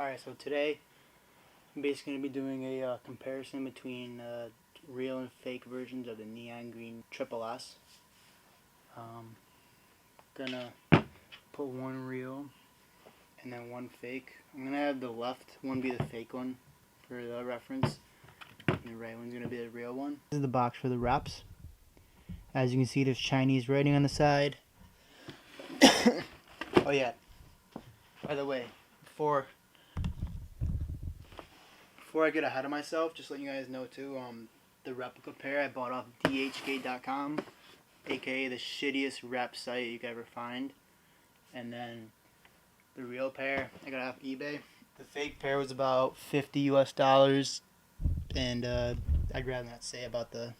Alright, so today I'm basically going to be doing a comparison between real and fake versions of the neon green Triple S. Gonna put one real and then one fake. I'm gonna have the left one be the fake one for the reference, and the right one's gonna be the real one. This is the box for the reps. As you can see, there's Chinese writing on the side. Oh yeah, by the way, before I get ahead of myself, just let you guys know too, the replica pair I bought off Dhgate.com, aka the shittiest rep site you could ever find. And then the real pair I got off eBay. The fake pair was about $50 US, and I'd rather not say about the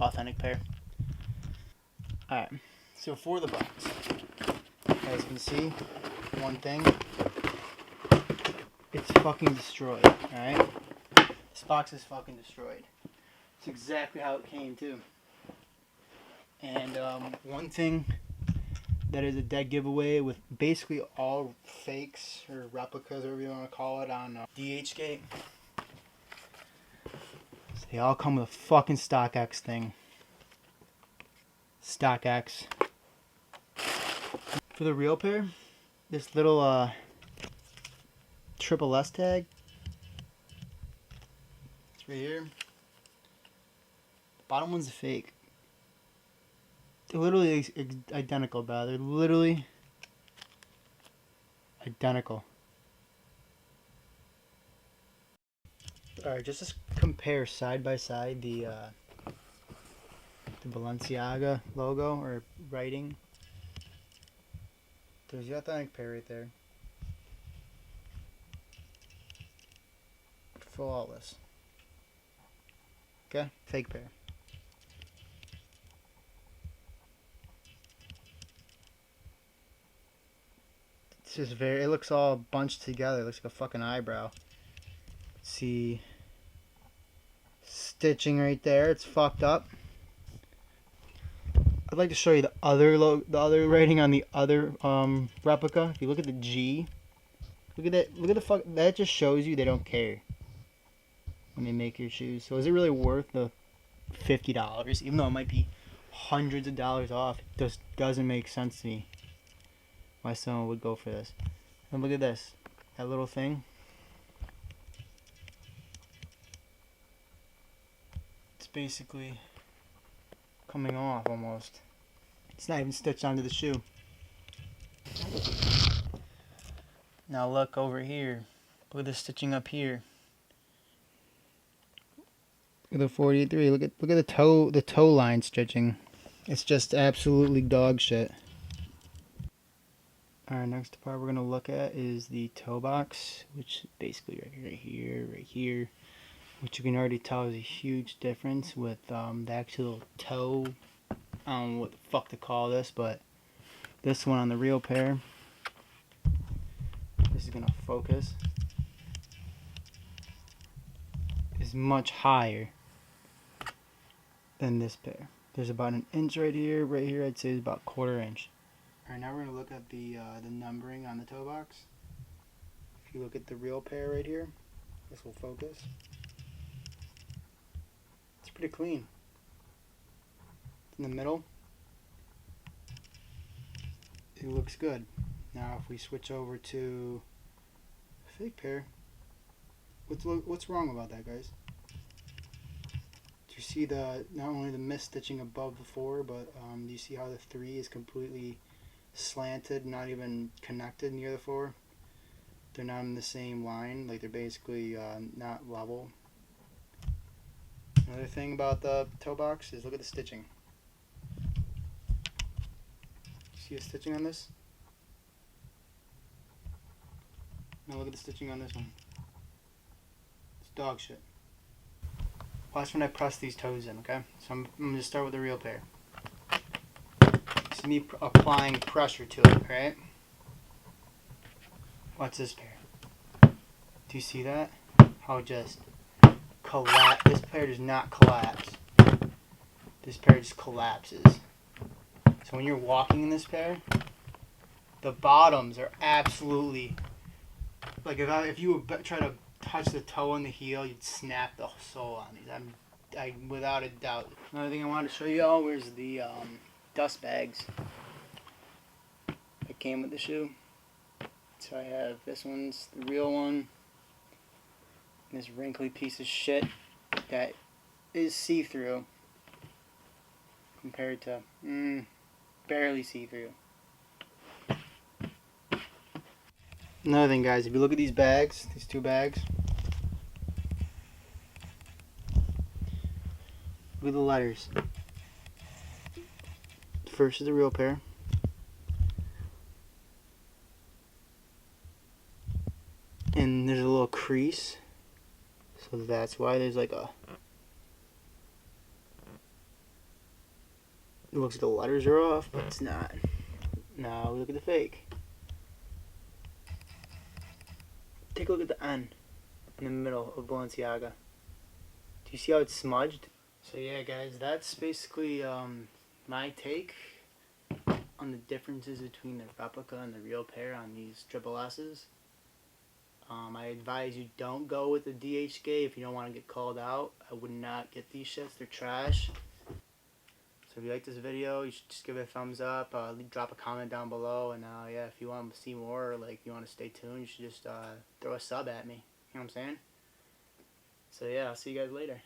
authentic pair. Alright, so for the box, as you can see, one thing, it's fucking destroyed, alright? This box is fucking destroyed. It's exactly how it came too. And one thing that is a dead giveaway with basically all fakes or replicas, whatever you want to call it, on Dhgate. So they all come with a fucking StockX thing. StockX. For the real pair, this little Triple S tag. It's right here. The bottom one's a fake. They're literally identical, bro. They're literally identical. Alright, just to compare side by side the Balenciaga logo or writing. There's the authentic pair right there. Flawless. Okay, fake pair. It's just very, it looks all bunched together. It looks like a fucking eyebrow. See, stitching right there. It's fucked up. I'd like to show you the other writing on the other replica. If you look at the G, look at that. Look at the fuck. That just shows you they don't care when they make your shoes. So is it really worth the $50? Even though it might be hundreds of dollars off, it just doesn't make sense to me why someone would go for this. And look at this, that little thing. It's basically coming off almost. It's not even stitched onto the shoe. Now look over here. Look at the stitching up here. Look at the 43. Look at the toe line stitching. It's just absolutely dog shit. Alright, next part we're gonna look at is the toe box, which is basically right here, which you can already tell is a huge difference with the actual toe. I don't know what the fuck to call this, but this one on the real pair, this is gonna focus, is much higher than this pair. There's about an inch right here I'd say is about 1/4 inch. Alright, now we're going to look at the numbering on the toe box. If you look at the real pair right here, this will focus. It's pretty clean. In the middle, it looks good. Now if we switch over to a fake pair, what's wrong about that, guys? Do you see not only the misstitching above the 4, but do you see how the 3 is completely slanted, not even connected near the 4? They're not in the same line, like they're basically not level. Another thing about the toe box is look at the stitching. See the stitching on this? Now look at the stitching on this one. It's dog shit. Watch when I press these toes in, okay? So I'm going to start with the real pair. This is me applying pressure to it, right? Watch this pair. Do you see that? How it just collapse. This pair does not collapse. This pair just collapses. So when you're walking in this pair, the bottoms are absolutely Like if you would try to touch the toe and the heel, you'd snap the sole on these. I without a doubt. Another thing I wanted to show y'all was the dust bags that came with the shoe. So I have this one's the real one. And this wrinkly piece of shit that is see-through compared to barely see-through. Another thing, guys, if you look at these bags, these two bags, look at the letters. First is the real pair. And there's a little crease. So that's why there's like a... It looks like the letters are off, but it's not. Now look at the fake. Take a look at the N in the middle of Balenciaga. Do you see how it's smudged? So yeah, guys, that's basically my take on the differences between the replica and the real pair on these triple S's. I advise you don't go with the Dhgate if you don't want to get called out. I would not get these shits. They're trash. So if you like this video, you should just give it a thumbs up. Drop a comment down below. And yeah, if you want to see more, or like you want to stay tuned, you should just throw a sub at me. You know what I'm saying? So yeah, I'll see you guys later.